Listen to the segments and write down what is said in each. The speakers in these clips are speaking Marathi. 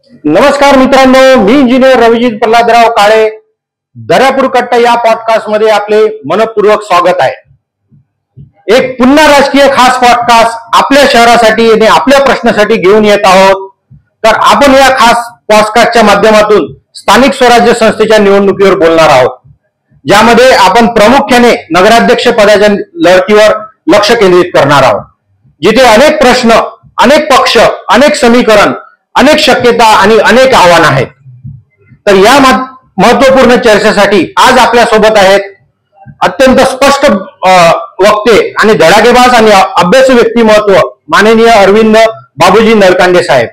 नमस्कार मित्रांनो, मी इंजिनियर रविजित प्रल्हादराव काळे. दर्यापूर कट्टा या पॉडकास्ट मध्ये आपले मनपूर्वक स्वागत आहे. एक पुन्हा राजकीय खास पॉडकास्ट आपल्या शहरासाठी आणि आपल्या प्रश्नासाठी घेऊन येत आहोत. तर आपण या खास पॉडकास्टच्या माध्यमातून स्थानिक स्वराज्य संस्थेच्या निवडणुकीवर बोलणार आहोत, ज्यामध्ये आपण प्रामुख्याने नगराध्यक्ष पदाच्या लढतीवर लक्ष केंद्रित करणार आहोत, जिथे अनेक प्रश्न, अनेक पक्ष, अनेक समीकरण, अनेक शक्यता आणि अनेक आव्हान आहेत. तर या महत्वपूर्ण चर्चेसाठी आज आपल्या सोबत आहेत अत्यंत स्पष्ट वक्ते आणि धडाकेबाज आणि अभ्यासू व्यक्तिमत्व माननीय अरविंद बाबूजी नरकांडे साहेब.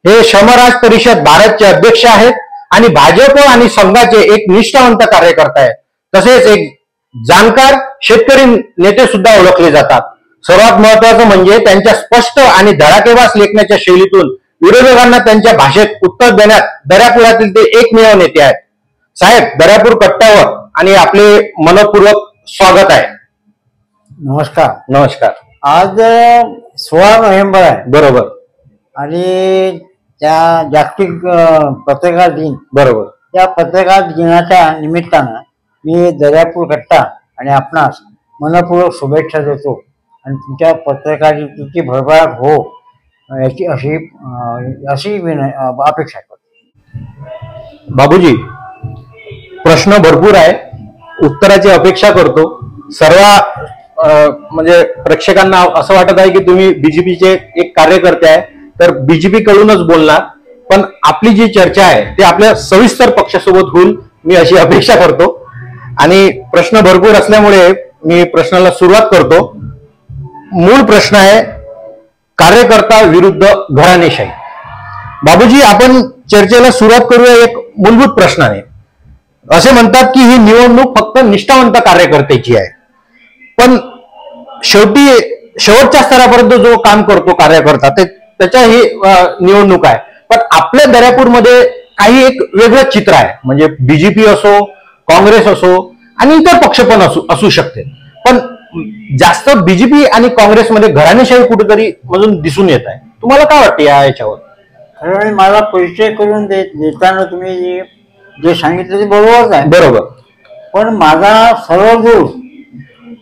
हे श्रमराज परिषद भारतचे अध्यक्ष आहेत आणि भाजप आणि संघाचे एक निष्ठावंत कार्यकर्ता आहेत. तसेच एक जाणकार शेतकरी नेते सुद्धा ओळखले जातात. सर्वात महत्वाचं म्हणजे त्यांच्या स्पष्ट आणि धडाकेबाज लेखनाच्या शैलीतून विरोधकांना त्यांच्या भाषेत उत्तर देण्यात दर्यापुरातील ते एकमेव नेते आहेत. साहेब, दर्यापूर कट्ट्यावर आणि आपले मनपूर्वक स्वागत आहे. नमस्कार. नमस्कार. आज 16 नोव्हेंबर आहे. बरोबर. आणि त्या जागतिक पत्रकार दिन, बरोबर, त्या पत्रकार दिनाच्या निमित्तानं मी दर्यापूर कट्टा आणि आपणास मनपूर्वक शुभेच्छा देतो आणि तुमच्या पत्रकारितेची भरभराट हो याची अशी अपेक्षा करतो. बाबूजी, प्रश्न भरपूर आहे, उत्तराची अपेक्षा करतो. सर्व म्हणजे प्रेक्षकांना असं वाटत आहे की तुम्ही बीजेपीचे एक कार्यकर्ते आहे, तर बीजेपी कडूनच बोलणार. पण आपली जी चर्चा आहे ती आपल्या सविस्तर पक्षासोबत होईल, मी अशी अपेक्षा करतो. आणि प्रश्न भरपूर असल्यामुळे मी प्रश्नाला सुरुवात करतो. मूळ प्रश्न आहे कार्यकर्ता विरुद्ध घराणेशाही. बाबूजी, आपण चर्चेला सुरुवात करूया एक मूलभूत प्रश्नाने. असे म्हणतात की ही निवडणूक फक्त निष्ठावंत कार्यकर्त्याची आहे, पण शेवटच्या स्तरापर्यंत जो काम करतो कार्यकर्ता त्याच्या ही निवडणूक आहे. पण आपल्या दर्यापूरमध्ये काही एक वेगळं चित्र आहे. म्हणजे बीजेपी असो, काँग्रेस असो आणि इतर पक्ष पण असू शकते, पण जास्त बीजेपी आणि काँग्रेसमध्ये घराणेशाही कुठेतरी मधून दिसून येत आहे. तुम्हाला काय वाटतं याच्यावर? खरं मला परिचय करून देताना तुम्ही जे सांगितलं ते बरोबरच आहे. बरोबर. पण माझा सर्वदूर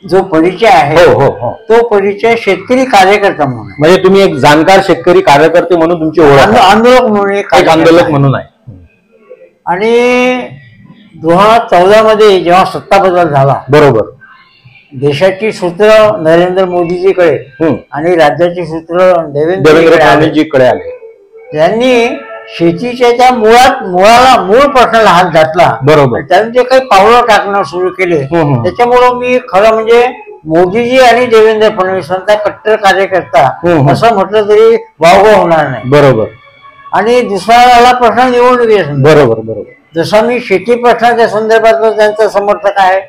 जो परिचय आहे, हो हो हो, तो परिचय शेतकरी कार्यकर्ता म्हणून. म्हणजे तुम्ही एक जाणकार शेतकरी कार्यकर्ते म्हणून तुमची ओळख, आंदोलक म्हणून एक आंदोलक म्हणून आहे. आणि 2014 मध्ये जेव्हा सत्ता बदल झाला, बरोबर, देशाची सूत्र नरेंद्र मोदीजीकडे आणि राज्याची सूत्र देवेंद्र फडणवीसजीकडे आले. त्यांनी शेतीच्या त्या मूळ प्रश्नाला हात घातला. बरोबर. त्यांनी जे काही पावलं टाकणं सुरू केले, त्याच्यामुळं मी खरं म्हणजे मोदीजी आणि देवेंद्र फडणवीसांचा कट्टर कार्यकर्ता असं म्हटलं तरी वावगं होणार नाही. बरोबर. आणि दुसरा प्रश्न निवडणुकीचा. बरोबर बरोबर. जसा मी शेती प्रश्नाच्या संदर्भात त्यांचा समर्थक आहे,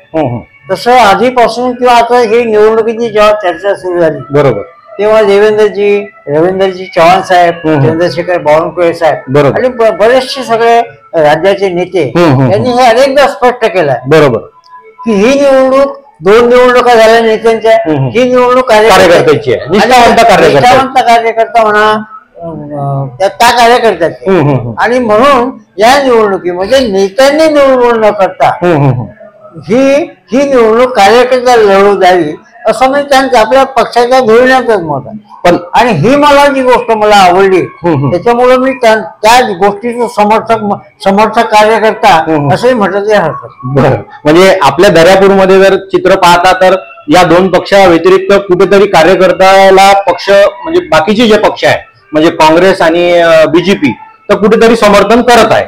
तसं आधीपासून किंवा आता ही निवडणुकीची जेव्हा चर्चा सुरू झाली, बरोबर, तेव्हा रवींद्रजी चव्हाण साहेब, चंद्रशेखर बावनकुळे साहेब आणि बरेचसे सगळे राज्याचे नेते यांनी हे अनेकदा स्पष्ट केलंय. बरोबर, की ही निवडणूक 2 निवडणुका झाल्या नेत्यांच्या, ही निवडणूक कार्यकर्त्याची आहे. निष्ठावंत कार्यकर्ता म्हणा, त्या कार्यकर्त्याचे. आणि म्हणून या निवडणुकीमध्ये नेत्यांनी निवडणूक न करता ही निवडणूक कार्यकर्त्याला लढवू द्यावी असं म्हणजे त्यांचं आपल्या पक्षाच्या धोरणातच मत आहे. पण आणि ही मला जी गोष्ट मला आवडली, त्याच्यामुळे मी त्या गोष्टीचं समर्थक कार्यकर्ता असंही म्हटलं तरी हरकत. म्हणजे आपल्या दर्यापूरमध्ये जर चित्र पाहता तर या 2 पक्षा व्यतिरिक्त कुठेतरी कार्यकर्त्याला पक्ष म्हणजे बाकीचे जे पक्ष आहे म्हणजे काँग्रेस आणि बीजेपी तर कुठेतरी समर्थन करत आहे.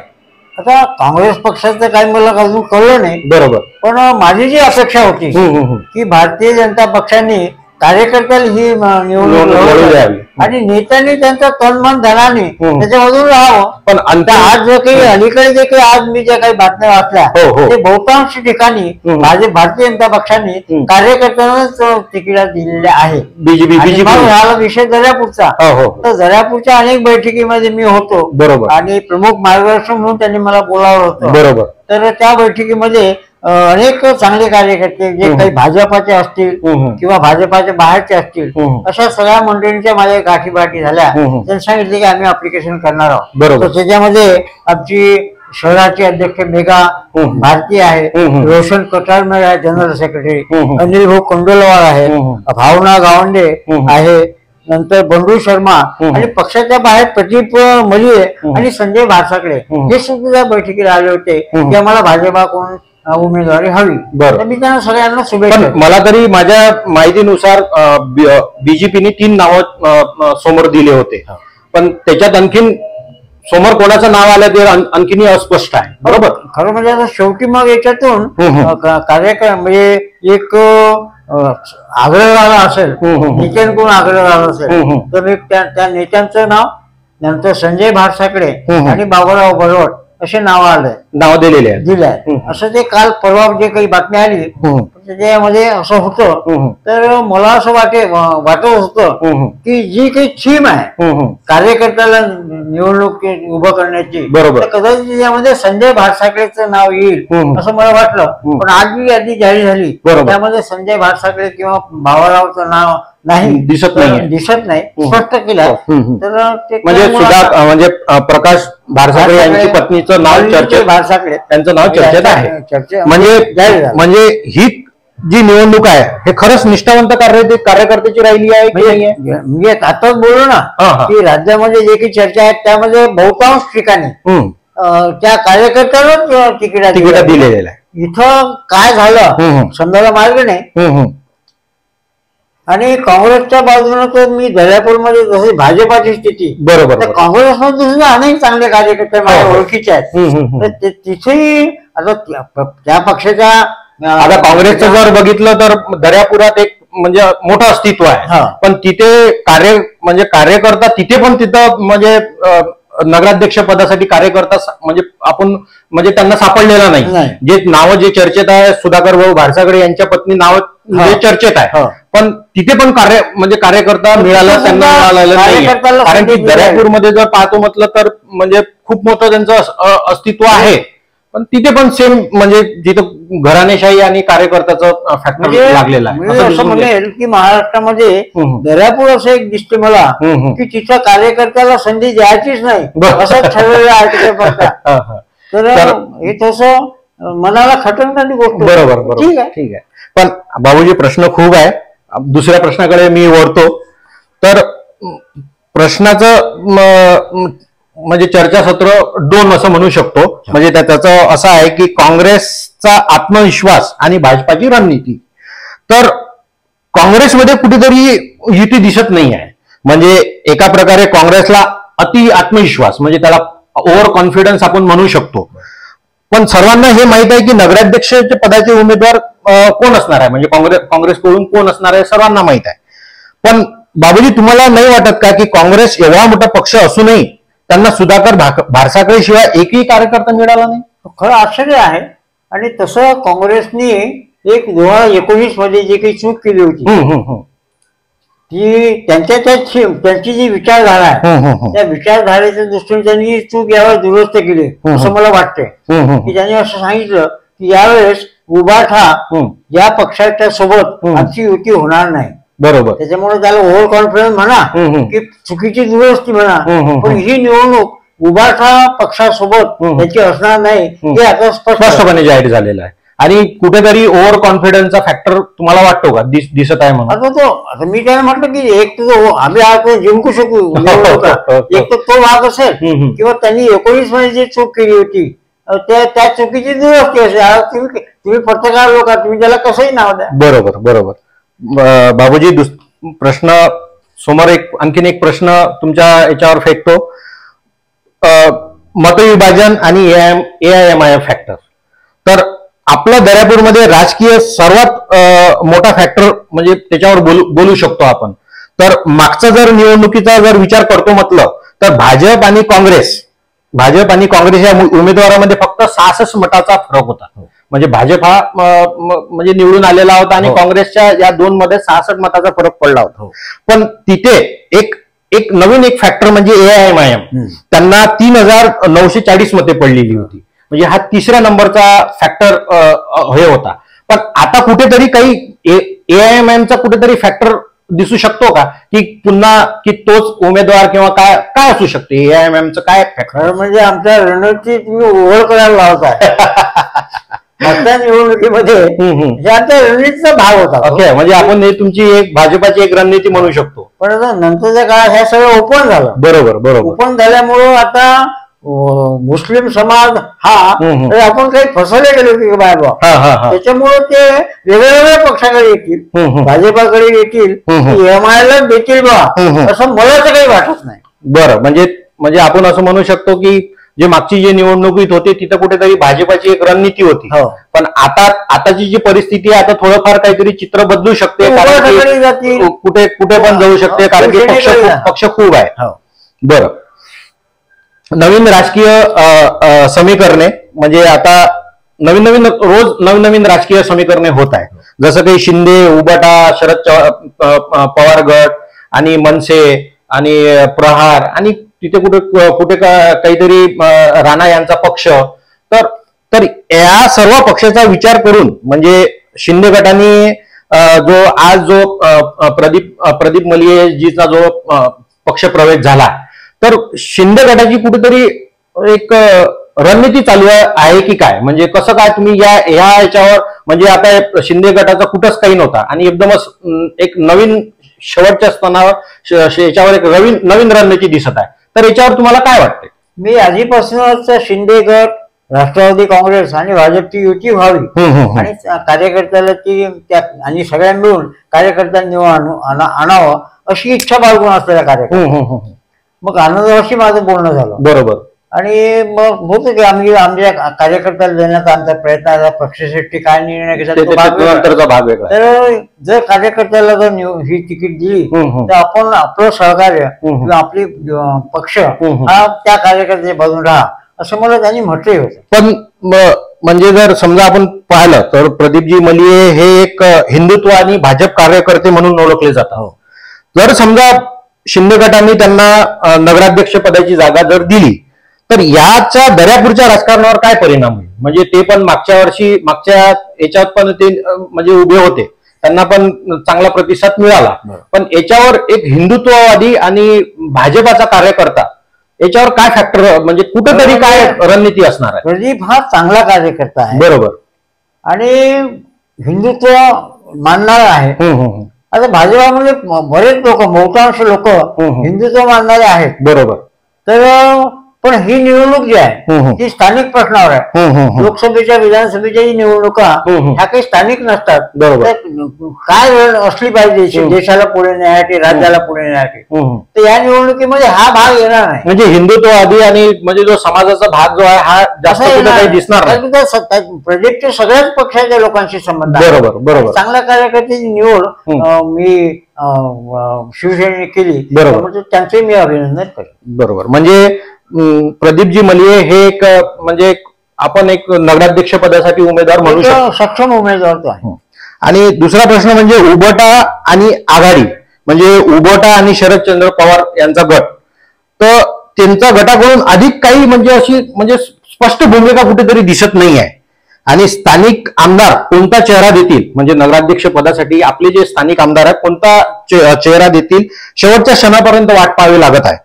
आता काँग्रेस पक्षाचं काही मला अजून कळलं नाही. बरोबर. पण माझी जी अपेक्षा होती की भारतीय जनता पक्षाने कार्यकर्त्याला ही निवडणूक लढवू द्यावी आणि नेत्यांनी त्यांचा तनमन धनाने त्याच्यामधून राहावं. पण आज जे काही अलीकडे जे काही आज मी ज्या काही बातम्या वाचल्या, ते बहुतांश ठिकाणी भारतीय जनता पक्षाने कार्यकर्त्यांनाच तिकीट दिलेल्या आहे. बीजेपी हा विषय दर्यापूरचा, तर दर्यापूरच्या अनेक बैठकीमध्ये मी होतो. बरोबर. आणि प्रमुख मार्गदर्शक म्हणून त्यांनी मला बोलावलं होतं. बरोबर. तर त्या बैठकीमध्ये अनेक चांगले कार्यकर्ते जे काही भाजपाचे असतील किंवा भाजपाच्या बाहेरचे असतील अशा सगळ्या मंडळींच्या माझ्या गाठीबाठी झाल्या. त्यांनी सांगितले की आम्ही अप्लिकेशन करणार आहोत. बरोबर. त्याच्यामध्ये आमची शहराचे अध्यक्ष मेघा भारती आहे, रोशन कटारमेळ आहे जनरल सेक्रेटरी, अनिल भाऊ कंडोलवार आहे, भावना गावंडे आहे, नंतर बंडू शर्मा आणि पक्षाच्या बाहेर प्रदीप मलिये आणि संजय भारसाकडे हे सुद्धा बैठकीला आले होते की आम्हाला भाजपाकडून उमेदवारी हवी. मी त्यांना सगळ्यांना शुभेच्छा. मला तरी माझ्या माहितीनुसार बीजेपीने 3 नावं समोर दिले होते, पण त्याच्यात आणखीन समोर कोणाचं नाव आलं ते आणखीनही अस्पष्ट आहे. बरोबर. खरं म्हणजे आता शेवटी मग याच्यातून कार्यक्रम म्हणजे एक आग्रह आला असेल, नेत्यांकडून आग्रह आला असेल तर एक त्या नेत्यांचं नाव, नंतर संजय भारसाकडे आणि बाबूराव बलवट असे नाव दिलेले आहे. असं ते काल परवा जे काही बातमी आली त्याच्यामध्ये असं होतं. तर मला असं वाटत होतं की जी काही थीम आहे कार्यकर्त्याला निवडणूक उभं करण्याची, बरोबर, कदाचित त्यामध्ये संजय भारसाकडेचं नाव येईल असं मला वाटलं. पण आज जी यादी जाहीर झाली त्यामध्ये संजय भारसाकडे किंवा भावारावचं नाव नाही, दिसत नाही, स्पष्ट केलं. तर म्हणजे प्रकाश भारसाकडे यांची पत्नीचं नाव चर्चेत, भारसाकडे त्यांचं नाव चर्चेत आहे. म्हणजे ही जी निवडणूक आहे हे खरंच निष्ठावंत कार्यकर्त्याची राहिली आहे की नाही? मी आताच बोललो ना की राज्यामध्ये जे काही चर्चा आहेत त्यामध्ये बहुतांश ठिकाणी त्या कार्यकर्त्यालाच तिकीट दिलेलं आहे. इथं काय झालं समजायला मार्ग नाही. आणि काँग्रेसच्या बाजूने तर मी दर्यापूरमध्ये जशी भाजपाची स्थिती, बरोबर, काँग्रेसमध्ये सुद्धा अनेक चांगले कार्यकर्ते माझ्या ओळखीचे आहेत. तिथेही आता त्या पक्षाच्या, आता काँग्रेसचं जर बघितलं तर दर्यापुरात एक म्हणजे मोठं अस्तित्व आहे, पण तिथे कार्यकर्ता तिथे पण तिथं म्हणजे नगराध्यक्ष पदासाठी कार्यकर्ता म्हणजे आपण म्हणजे त्यांना सापडलेला नाही. जे नावं जे चर्चेत आहे सुधाकर भाऊ भारसाकडे यांच्या पत्नी नाव जे चर्चेत आहे, पण तिथे पण कार्यकर्ता मिळाला त्यांना मिळालेला नाही. कारण की दर्यापूरमध्ये जर पाहतो म्हटलं तर म्हणजे खूप मोठं त्यांचं अस्तित्व आहे, पण तिथे पण सेम म्हणजे जिथं घराणेशाही आणि कार्यकर्त्याचं फॅक्टर लागलेला आहे. असं म्हणेल की महाराष्ट्रामध्ये दर्यापूर असं एक दिसते मला की तिथं कार्यकर्त्याला संधी द्यायचीच नाही असं ठरलेलं आहे. तर हे तसं मनाला खटकणारी गोष्ट. बरोबर. ठीक आहे. पण बाबूजी प्रश्न खूप आहे. दुसऱ्या प्रश्नाकडे मी वळतो. तर प्रश्नाचं म्हणजे चर्चासत्र 2 असं म्हणू शकतो. म्हणजे त्याचं असं आहे की काँग्रेसचा आत्मविश्वास आणि भाजपाची रणनीती. तर काँग्रेसमध्ये कुठेतरी युती दिसत नाही आहे. म्हणजे एका प्रकारे काँग्रेसला अति आत्मविश्वास म्हणजे त्याला ओव्हर कॉन्फिडन्स आपण म्हणू शकतो. पण सर्वांना हे माहित आहे की नगराध्यक्षाच्या पदाचे उमेदवार कोण असणार आहे, म्हणजे काँग्रेसकडून कोण असणार आहे सर्वांना माहित आहे. पण बाबूजी तुम्हाला नाही वाटत का की काँग्रेस एवढा मोठा पक्ष असूनही त्यांना सुधाकर भारसाकडे शिवाय एकही कार्यकर्ता मिळाला नाही? खरं आश्चर्य आहे. आणि तसं काँग्रेसने एक 2019 मध्ये जी काही चूक केली होती ती त्यांची जी विचारधारा आहे त्या विचारधारेच्या दृष्टीने त्यांनी चूक यावेळेस दुरुस्त केली असं मला वाटतंय. की त्यांनी असं सांगितलं की यावेळेस उभाठा या पक्षाच्या सोबत आमची युती होणार नाही. बरोबर. त्याच्यामुळे त्याला ओव्हर कॉन्फिडन्स म्हणा की चुकीची दुरुस्ती म्हणा, पण ही निवडणूक उभाठा पक्षासोबत त्याची असणार नाही हे आता स्पष्टपणे जाहीर झालेलं आहे. आणि कुठेतरी ओव्हर कॉन्फिडन्सचा फॅक्टर तुम्हाला वाटतो का दिसत आहे म्हणून? आता मी त्याला म्हटलं की एक तर आम्ही जिंकू शकू, एक तर तो भाग असेल किंवा त्यांनी 19 मध्ये जी चूक केली होती त्या चुकीची दुरुस्ती असेल. तुम्ही पत्रकार लोक तुम्ही त्याला कसंही नाव द्या. बरोबर. बाबूजी प्रश्न समोर आणखीन एक प्रश्न तुमच्या याच्यावर फेकतो. मतविभाजन आणि AIMIF फॅक्टर. तर आपल्या दर्यापूरमध्ये राजकीय सर्वात मोठा फॅक्टर म्हणजे त्याच्यावर बोलू शकतो आपण. तर मागचा जर निवडणुकीचा जर विचार करतो म्हटलं तर भाजप आणि काँग्रेस या उमेदवारामध्ये फक्त 66 मताचा फरक होता. म्हणजे भाजप हा म्हणजे निवडून आलेला होता आणि काँग्रेसच्या या 2 मध्ये 66 मताचा फरक पडला होता. पण तिथे एक नवीन फॅक्टर म्हणजे AIMIM त्यांना 3940 मते पडलेली होती. म्हणजे हा तिसऱ्या नंबरचा फॅक्टर हे होता. पण आता कुठेतरी काही AIMIMचा कुठेतरी फॅक्टर दिसू शकतो का, की पुन्हा की तोच उमेदवार किंवा काय काय असू शकते AIMIMचं काय फॅक्टर? म्हणजे आमच्या रणनीती तुम्ही ओव्हर करायला लावताय. मागच्या निवडणुकीमध्ये आमच्या रणनीतीचा भाग होता. ओके, म्हणजे आपण हे तुमची एक भाजपाची एक रणनीती म्हणू शकतो. पण आता नंतरच्या काळात हे सगळं ओपन झालं. बरोबर बरोबर. ओपन झाल्यामुळं आता मुस्लिम समाज हा आपण काही फसवले गेलो की बाबा, त्याच्यामुळे ते वेगवेगळ्या पक्षाकडे येतील, भाजपाकडे येतील, MIMला देतील बा, असं मला तर काही वाटत नाही. बरं, म्हणजे आपण असं म्हणू शकतो की जे मागची जी निवडणुकीत होते तिथं कुठेतरी भाजपाची एक रणनीती होती. पण आताची जी परिस्थिती आहे, आता थोडंफार काहीतरी चित्र बदलू शकते, कारण कुठे कुठे पण जाऊ शकते, कारण की पक्ष खूप आहे. बरं, नवीन राजकीय समीकरणे म्हणजे आता रोज नवीन राजकीय समीकरणे होत आहे. जसं काही शिंदे, उबाटा, शरद पवार गट आणि मनसे आणि प्रहार आणि तिथे कुठे कुठे काहीतरी राणा यांचा पक्ष. तर या सर्व पक्षाचा विचार करून म्हणजे शिंदे गटाने जो प्रदीप मलियजीचा जो पक्ष प्रवेश झाला, तर शिंदे गटाची कुठेतरी एक रणनीती चालू आहे की काय, म्हणजे कसं काय तुम्ही ह्या याच्यावर, म्हणजे आता शिंदे गटाचा कुठंच काही नव्हता आणि एकदमच एक नवीन शेवटच्या स्थानावर याच्यावर एक नवीन रणनीती दिसत आहे, तर याच्यावर तुम्हाला काय वाटते? मी आधीपासूनच शिंदे गट, राष्ट्रवादी काँग्रेस आणि भाजपची युती व्हावी आणि कार्यकर्त्याला ती आणि सगळ्या मिळून कार्यकर्त्यांनी आणावं अशी इच्छा बाळगून असलेला कार्यकर्ता. मग आनंदवर्षी माझं बोलणं झालं. बरोबर. आणि मग होतं की आमच्या कार्यकर्त्याला देण्याचा आमचा प्रयत्न आहे. पक्षासाठी काय निर्णय घ्यायचा भाग वेगळा. तर जर कार्यकर्त्याला जर ही तिकीट दिली तर आपण आपलं सहकार्य किंवा आपली पक्ष हा त्या कार्यकर्त्याच्या बाजून राहा असं मला त्यांनी म्हटलंही होतं. पण म्हणजे जर समजा आपण पाहिलं तर प्रदीपजी मलिये हे एक हिंदुत्व आणि भाजप कार्यकर्ते म्हणून ओळखले जातात. जर समजा शिंदे गटाने त्यांना नगराध्यक्ष पदाची जागा जर दिली तर याच्या दर्यापूरच्या राजकारणावर काय परिणाम होईल? म्हणजे ते पण मागच्या याच्यात पण ते म्हणजे उभे होते, त्यांना पण चांगला प्रतिसाद मिळाला, पण याच्यावर एक हिंदुत्ववादी आणि भाजपाचा कार्यकर्ता याच्यावर काय फॅक्टर, म्हणजे कुठेतरी काय रणनीती असणार आहे? प्रदीप हा चांगला कार्यकर्ता आहे. बरोबर. आणि हिंदुत्व मानणारा आहे. आता भाजपामध्ये बरेच लोक, बहुतांश लोक हिंदुत्व मानणारे आहेत. बरोबर. तर पण ही निवडणूक जी आहे ती स्थानिक प्रश्नावर आहे. लोकसभेच्या, विधानसभेच्या निवडणुका ह्या काही स्थानिक नसतात. काय असली पाहिजे देशाला पुढे नेण्यासाठी, राज्याला पुढे नेण्यासाठी, तर या निवडणुकीमध्ये हा भाग येणार नाही. म्हणजे हिंदुत्ववादी आणि म्हणजे जो समाजाचा भाग जो आहे हा जास्त काही दिसणार नाही. प्रदेशच्या सगळ्याच पक्षाच्या लोकांशी संबंध आहे. बरोबर बरोबर. चांगल्या कार्यकर्त्याची निवड मी शिवसेनेने केली, बरोबर, त्यांचे मी अभिनंदन करतो. बरोबर. म्हणजे प्रदीपजी मलिये हे एक म्हणजे आपण एक नगराध्यक्ष पदासाठी उमेदवार म्हणू शकतो, सक्षम उमेदवार तो आहे. आणि दुसरा प्रश्न म्हणजे उबटा आणि आघाडी, म्हणजे उबटा आणि शरदचंद्र पवार यांचा गट, तर त्यांच्या गटाकडून अधिक काही म्हणजे अशी म्हणजे स्पष्ट भूमिका कुठेतरी दिसत नाही आहे. आणि स्थानिक आमदार कोणता चेहरा देतील, म्हणजे नगराध्यक्ष पदासाठी आपले जे स्थानिक आमदार आहेत कोणता चेहरा देतील शेवटच्या क्षणापर्यंत वाट पाहावी लागत आहे.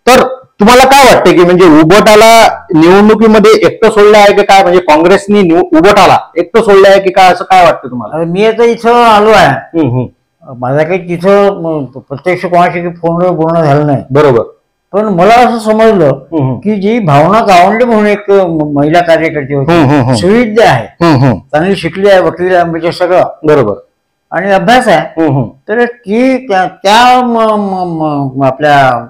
तर तुम्हाला काय वाटते की म्हणजे उबटाला निवडणुकीमध्ये एकटं सोडलं आहे की काय, म्हणजे काँग्रेसनी उबटाला एकटं सोडलं आहे की काय, असं काय वाटतं तुम्हाला? मी आता इथं आलो आहे, माझा काही तिथं प्रत्यक्ष कोणाशी फोनवर बोलणं झालं नाही. बरोबर. पण मला असं समजलं की जी भावना गावंडे म्हणून एक महिला कार्यकर्ती होती, सुविद्या आहे, चांगली शिकली आहे, वकील आहे, म्हणजे सगळं बरोबर आणि अभ्यास आहे, तर ती त्या आपल्या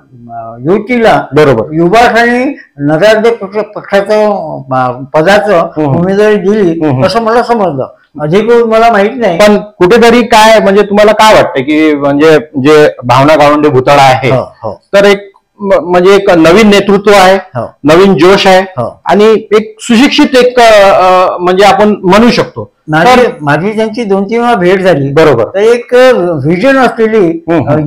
युतीला बरोबर युवाखानी नगराध्यक्ष पक्षाचं पदाचं उमेदवारी दिली असं मला समजलं. अधिक मला माहित नाही, पण कुठेतरी काय म्हणजे तुम्हाला काय वाटतं की म्हणजे जे भावना गावंडे भुताळा आहे, तर एक म्हणजे एक नवीन नेतृत्व आहे, नवीन जोश आहे आणि एक सुशिक्षित एक म्हणजे आपण म्हणू शकतो. माझी त्यांची 2-3 वेळा भेट झाली. बरोबर. तर एक व्हिजन असलेली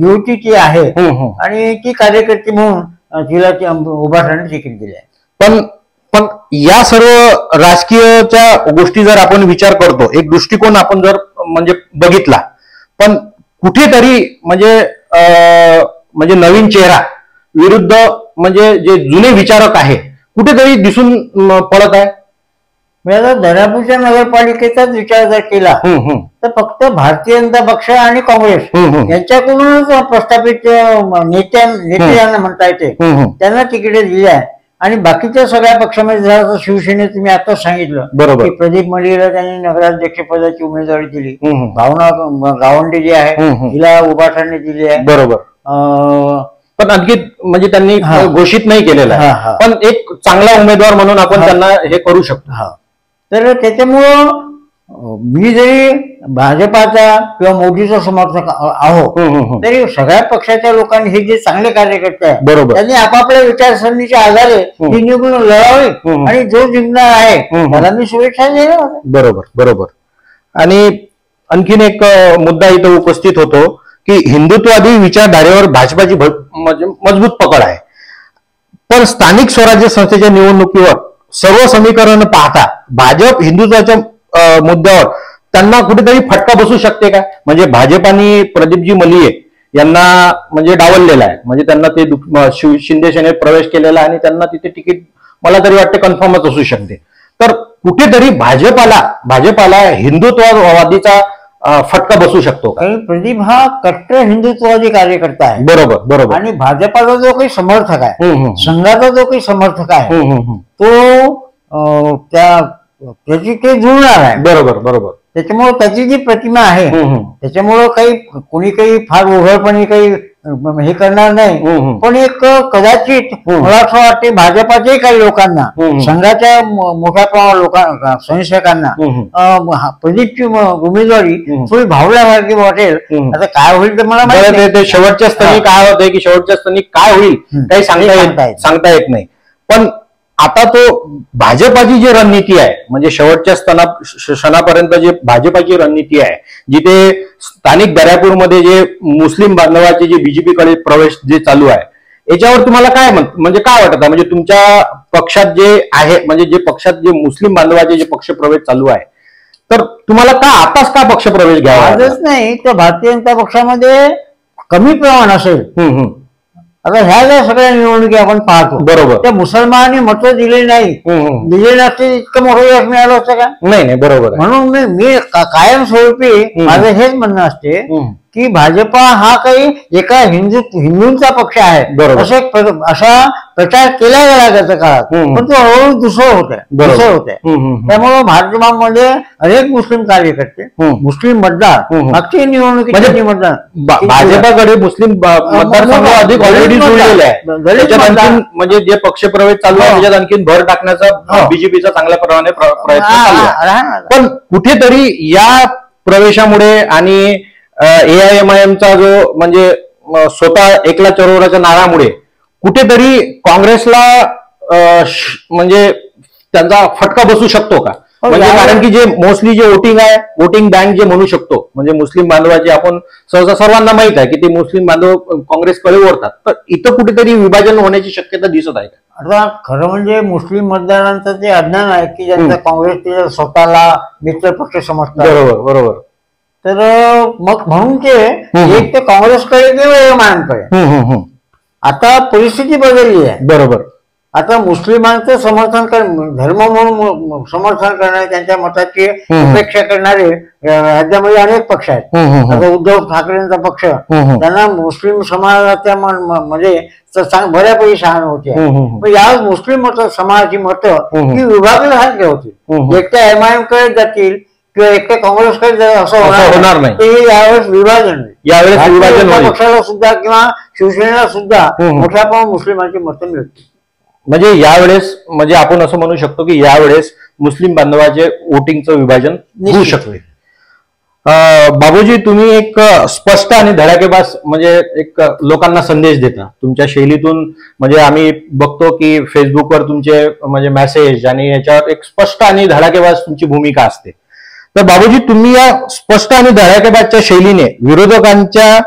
युती ती आहे आणि ती कार्यकर्ती म्हणून तिला उभा राहण्याची तिकीट दिली आहे. पण या सर्व राजकीयच्या गोष्टी जर आपण विचार करतो, एक दृष्टिकोन आपण जर म्हणजे बघितला, पण कुठेतरी म्हणजे नवीन चेहरा विरुद्ध म्हणजे जे जुने विचारक आहे कुठेतरी दिसून पडत आहे. म्हणजे दर्यापूरच्या नगरपालिकेचाच विचार जर केला तर फक्त भारतीय जनता पक्ष आणि काँग्रेस यांच्याकडूनच प्रस्थापित नेत्यांना म्हणता येते त्यांना तिकीट दिली आहे. आणि बाकीच्या सगळ्या पक्षामध्ये जर शिवसेनेत तुम्ही आताच सांगितलं बरोबर की प्रदीप मलिकला त्यांनी नगराध्यक्ष पदाची उमेदवारी दिली, भावना गावंडे जी आहे तिला उभाठणी दिली आहे. बरोबर. पण आणखी म्हणजे त्यांनी घोषित नाही केलेलं आहे, पण एक चांगला उमेदवार म्हणून आपण त्यांना हे करू शकतो. तर त्याच्यामुळं मी जरी भाजपाचा किंवा मोदीचा समर्थक आहो तरी सगळ्या पक्षाच्या लोकांनी हे जे चांगले कार्यकर्ते आहेत बरोबर त्यांनी आपापल्या विचारसरणीच्या आधारे ही निवडून लढावी आणि जो जिंकणार आहे त्याला मी शुभेच्छा देणार. बरोबर बरोबर. आणि आणखीन एक मुद्दा इथं उपस्थित होतो की हिंदुत्ववादी विचारधारेवर भाजपाची मजबूत पकड आहे, पण स्थानिक स्वराज्य संस्थेच्या निवडणुकीवर सर्व समीकरण पाहता भाजप हिंदुत्वाच्या मुद्द्यावर त्यांना कुठेतरी फटका बसू शकते का? म्हणजे भाजपाने प्रदीपजी मलिये यांना म्हणजे डावललेलं आहे, म्हणजे त्यांना ते शिंदे सेनेत प्रवेश केलेला आहे आणि त्यांना तिथे तिकीट मला तरी वाटते कन्फर्मच असू शकते. तर कुठेतरी भाजपाला हिंदुत्ववादीचा फटका बसू शकतो. प्रदीप हा कट्टर हिंदुत्ववादी कार्यकर्ता आहे. बरोबर बरोबर. आणि भाजपाचा जो काही समर्थक आहे, संघाचा जो काही समर्थक आहे तो त्याची ते जुळणार आहे. बरोबर बरोबर. त्याच्यामुळे त्याची जी प्रतिमा आहे त्याच्यामुळं कोणी काही फार उघडपणे काही हे करणार नाही, पण एक कदाचित मला असं वाटते भाजपाच्याही काही लोकांना, संघाच्या मोठ्या प्रमाणात लोकांना, संशयकांना प्रदीपची उमेदवारी थोडी भावल्यासारखी वाटेल. आता काय होईल तर मला माहिती नाही. शेवटच्या स्थानी काय होतंय की शेवटच्या स्थानी काय होईल काही सांगता येत नाही. पण आता तो भाजपाची जी रणनीती आहे म्हणजे शेवटच्या क्षणापर्यंत जे भाजपाची रणनीती आहे, जिथे स्थानिक दर्यापूरमध्ये जे मुस्लिम बांधवाचे जे बीजेपीकडे प्रवेश जे चालू आहे, याच्यावर तुम्हाला काय म्हणजे काय वाटतं? म्हणजे तुमच्या पक्षात जे आहे म्हणजे जे पक्षात जे मुस्लिम बांधवाचे जे पक्ष प्रवेश चालू आहे, तर तुम्हाला का आताच का पक्ष प्रवेश घ्यावा? आजच नाही तर भारतीय जनता पक्षामध्ये कमी प्रमाण असेल. आता ह्या ज्या सगळ्या निवडणुकी आपण पाहतो बरोबर त्या मुसलमानांनी मत दिले नाही, दिले नसते इतकं मोठं यश मिळालं असतं का? नाही बरोबर. म्हणून मी कायमस्वरूपी माझं हेच म्हणणं असते की भाजपा हा काही एका हिंदूंचा पक्ष आहे असा प्रचार केला गेला त्याच्या काळात, पण तो हळूहळू दुसरं होतंय. त्यामुळे भाजपामध्ये अनेक मुस्लिम कार्यकर्ते, मुस्लिम मतदार मागची निवडणुकीचे मतदार भाजपाकडे मुस्लिम मतदारसंघ अधिक ऑलरेडी जुळलेला आहे. म्हणजे जे पक्ष प्रवेश चालू आहे त्याच्यात आणखी भर टाकण्याचा बीजेपीचा चांगल्या प्रमाणे प्रयत्न चालू आहे. पण कुठेतरी या प्रवेशामुळे आणि AIMIMचा जो म्हणजे स्वतः एकला चरोराच्या नारामुळे कुठेतरी काँग्रेसला म्हणजे त्यांचा फटका बसू शकतो का? म्हणजे कारण की जे मोस्टली जे वोटिंग आहे, वोटिंग बँक जे म्हणू शकतो म्हणजे मुस्लिम बांधवाचे आपण सहसा सर्वांना माहित आहे की ते मुस्लिम बांधव काँग्रेसकडे ओढतात, तर इथं कुठेतरी विभाजन होण्याची शक्यता दिसत आहे का? आता खरं म्हणजे मुस्लिम मतदारांचं ते अज्ञान आहे की ज्यांचा काँग्रेस स्वतःला मित्र पक्ष समजतात. बरोबर बरोबर. तर मग म्हणून ते एक ते काँग्रेसकडे किंवा एमायांकडे. आता परिस्थिती बदलली आहे. बरोबर. आता मुस्लिमांचं समर्थन धर्म म्हणून समर्थन करणारे, त्यांच्या मताची अपेक्षा करणारे राज्यामध्ये अनेक पक्ष आहेत. आता उद्धव ठाकरेंचा पक्ष त्यांना मुस्लिम समाजाच्या म्हणजे बऱ्यापैकी सहानुभूती आहे. पण यावेळेस मुस्लिम समाजाची मतं ही विभागल्यासारखी होती. एकट्या MIM कडे जातील किंवा एकट्या काँग्रेसकडे असं होणार नाही. यावेळेस विभाजन पक्षाला सुद्धा किंवा शिवसेनेला सुद्धा मोठ्या प्रमाणात मुस्लिमांची मतं मिळतील. म्हणजे यावेळेस म्हणजे आपण असं म्हणू शकतो की यावेळेस मुस्लिम बांधवाचे वोटिंगचं विभाजन होऊ शकते. बाबूजी, तुम्ही एक स्पष्ट आणि धडाकेबाज म्हणजे एक लोकांना संदेश देता तुमच्या शैलीतून. म्हणजे आम्ही बघतो की फेसबुकवर तुमचे म्हणजे मेसेज आणि याच्यावर एक स्पष्ट आणि धडाकेबाज तुमची भूमिका असते. तर बाबूजी, तुम्ही या स्पष्ट आणि धडाकेबाजच्या शैलीने विरोधकांच्या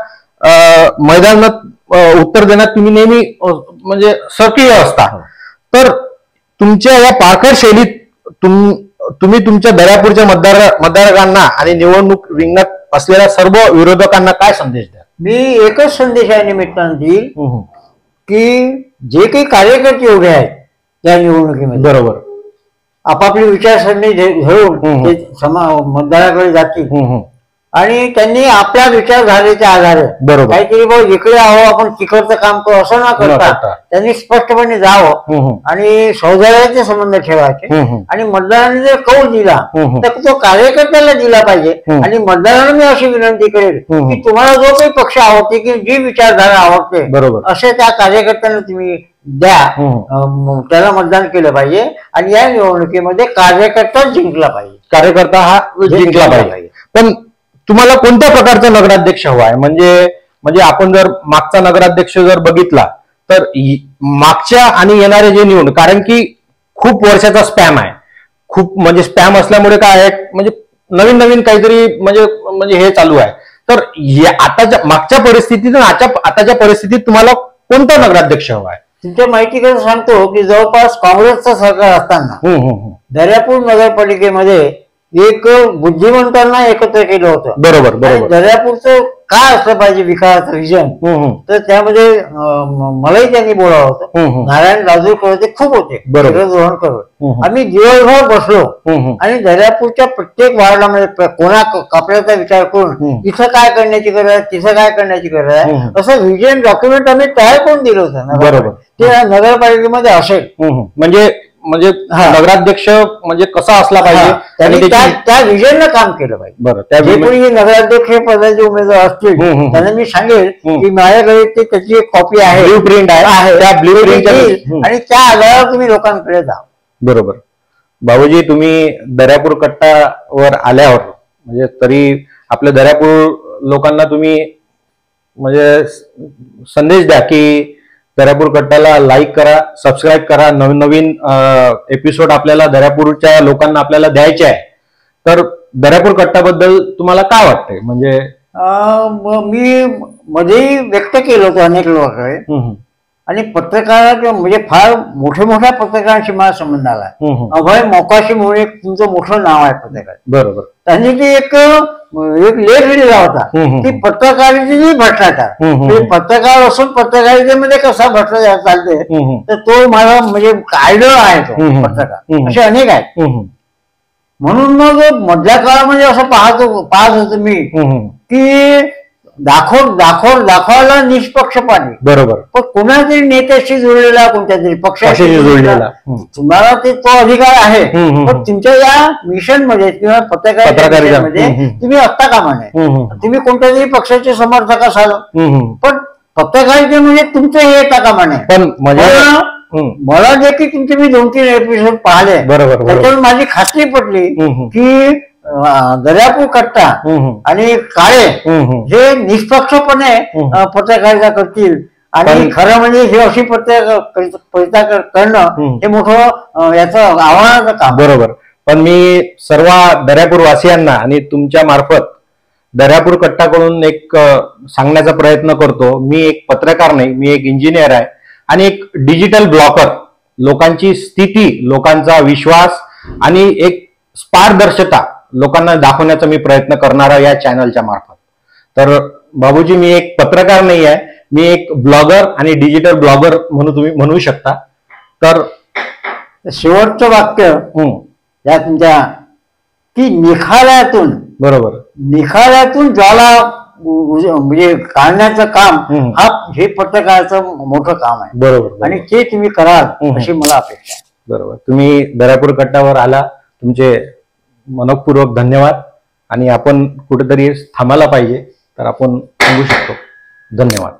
मैदानात उत्तर देण्यात तुम्ही नेहमी म्हणजे सक्रिय असता. तर तुमच्या या पारखड शैलीत तुम्ही तुमच्या दर्यापूरच्या मतदारांना आणि निवडणूक रिंगणात असलेल्या सर्व विरोधकांना काय संदेश द्या? मी एकच संदेश या निमित्तानं देईल की जे काही कार्यकर्ते उभे आहेत या निवडणुकीमध्ये, बरोबर, आपापली विचारसरणी घेऊन ते मतदाराकडे जातील आणि त्यांनी आपल्या विचारधारेच्या आधारे बरोबर काहीतरी बाबा इकडे आहो आपण तिकडचं काम करू असं न करता त्यांनी स्पष्टपणे जावं आणि सौजन्याचे संबंध ठेवायचे आणि मतदारांनी जर कौल दिला तर तो कार्यकर्त्याला दिला पाहिजे. आणि मतदारांना मी अशी विनंती करेल की तुम्हाला जो काही पक्ष आवडते की जी विचारधारा आवडते बरोबर असे त्या कार्यकर्त्यांना तुम्ही द्या, त्याला मतदान केलं पाहिजे आणि या निवडणुकीमध्ये कार्यकर्ता जिंकला पाहिजे, कार्यकर्ता हा जिंकला पाहिजे. पण तुम्हाला कोणत्या प्रकारचा नगराध्यक्ष हवा आहे? म्हणजे आपण जर मागचा नगराध्यक्ष जर बघितला तर मागच्या आणि येणारे जे निवडणूक, कारण की खूप वर्षाचा स्पॅम आहे, खूप म्हणजे स्पॅम असल्यामुळे काय आहे म्हणजे नवीन नवीन काहीतरी म्हणजे हे चालू आहे. तर आताच्या मागच्या परिस्थितीत आताच्या परिस्थितीत तुम्हाला कोणता नगराध्यक्ष हवा आहे? तुमच्या माहितीकडे सांगतो की जवळपास काँग्रेसचं सरकार असताना दर्यापूर नगरपालिकेमध्ये एक बुद्धिमंतांना एकत्र केलं होतं, बरोबर बरोबर. दर्यापूरचं काय असलं पाहिजे विकास विजन, तर त्यामध्ये मलाही त्यांनी बोलावं होतं. नारायण राजूरकर ते खूप होते, धोरणकर. आम्ही दिवसभर बसलो आणि दर्यापूरच्या प्रत्येक वार्डामध्ये कोणा कपड्याचा विचार करून इथं काय करण्याची गरज आहे, तिथं काय करण्याची गरज आहे असं विजन डॉक्युमेंट आम्ही तयार करून दिलं होतं. बरोबर, ते नगरपालिकेमध्ये असेल म्हणजे नगराध्यक्ष म्हणजे कसा असला पाहिजे आणि त्या विजननं काम केलं पाहिजे. बरं, जे कोणी नगराध्यक्ष पदाचे उमेदवार असतील त्यांना मी सांगेल की माझ्याकडे त्याची एक कॉपी आहे, ब्ल्यू प्रिंट आहे, त्या ब्ल्यू प्रिंट आणि त्या आधारावर तुम्ही लोकांकडे जा. बरोबर. बाबूजी, तुम्ही दर्यापूर कट्टावर आल्यावर म्हणजे तरी आपल्या दर्यापूर लोकांना तुम्ही म्हणजे संदेश द्या की दर्यापूर कट्टाला लाईक करा, सबस्क्राईब करा. नवीन नवीन एपिसोड आपल्याला दर्यापूरच्या लोकांना आपल्याला द्यायचे आहे. तर दर्यापूर कट्टाबद्दल तुम्हाला काय वाटतंय? म्हणजे मी मध्येही व्यक्त केलं होतं अनेक लोकांकडे आणि पत्रकार म्हणजे फार मोठ्या पत्रकारांशी मला संबंध आला. अभय मोकाशी म्हणून एक तुमचं मोठं नाव आहे पत्रकार, बरोबर. त्यांनी ती एक लेख लिहिला होता की पत्रकारितेची भ्रष्टाचार, पत्रकार असून पत्रकारितेमध्ये कसा भ्रष्टाचार चालते, तर तो मला म्हणजे आयडॉल आहे तो पत्रकार. असे अनेक आहेत. म्हणून मग मधल्या काळामध्ये असं पाहत होतो मी की दाखवायला निष्पक्षपाती, बरोबर, पण कोणातरी नेत्याशी जुळलेला, कोणत्या तरी पक्षाशी जुळलेला तुम्हाला तो अधिकार आहे, पण तुमच्या या मिशन मध्ये किंवा पत्रकारितेमध्ये तुम्ही असता कामा नये. तुम्ही कोणत्या तरी पक्षाचे समर्थक असाल, पण पत्रकारिते म्हणजे तुमचं हे येता कामा नये. पण मला देखील तुमचे मी 2-3 एपिसोड पाहिले, बरोबर, त्याच्यावर माझी खात्री पटली की दर्यापूर कट्टा आणि काळे हे निष्पक्षपणे पत्रकारिता करतील आणि खरं म्हणजे हे अशी पत्रकारिता करणं हे मोठं याचं आव्हानाचं काम, बरोबर. पण मी सर्व दर्यापूर वासियांना आणि तुमच्या मार्फत दर्यापूर कट्टाकडून एक सांगण्याचा प्रयत्न करतो. मी एक पत्रकार नाही, मी एक इंजिनियर आहे आणि एक डिजिटल ब्लॉगर. लोकांची स्थिती, लोकांचा विश्वास आणि एक पारदर्शकता लोकांना दाखवण्याचा मी प्रयत्न करणारा या चॅनलच्या मार्फत. तर बाबूजी, मी एक पत्रकार नाही आहे, मी एक ब्लॉगर आणि डिजिटल ब्लॉगर म्हणून तुम्ही म्हणू शकता. तर शेवटचं वाक्य या तुमच्या की निखाऱ्यातून, बरोबर, निखाऱ्यातून ज्वाला म्हणजे काढण्याचं काम हे पत्रकाराचं मोठं काम आहे, बरोबर, आणि ते तुम्ही कराल अशी मला अपेक्षा आहे. बरोबर. तुम्ही दर्यापूर कट्टावर आला, तुमचे मनपूर्वक धन्यवाद. आणि आपण कुठेतरी थांबायला पाहिजे तर आपण थांबू शकतो. धन्यवाद.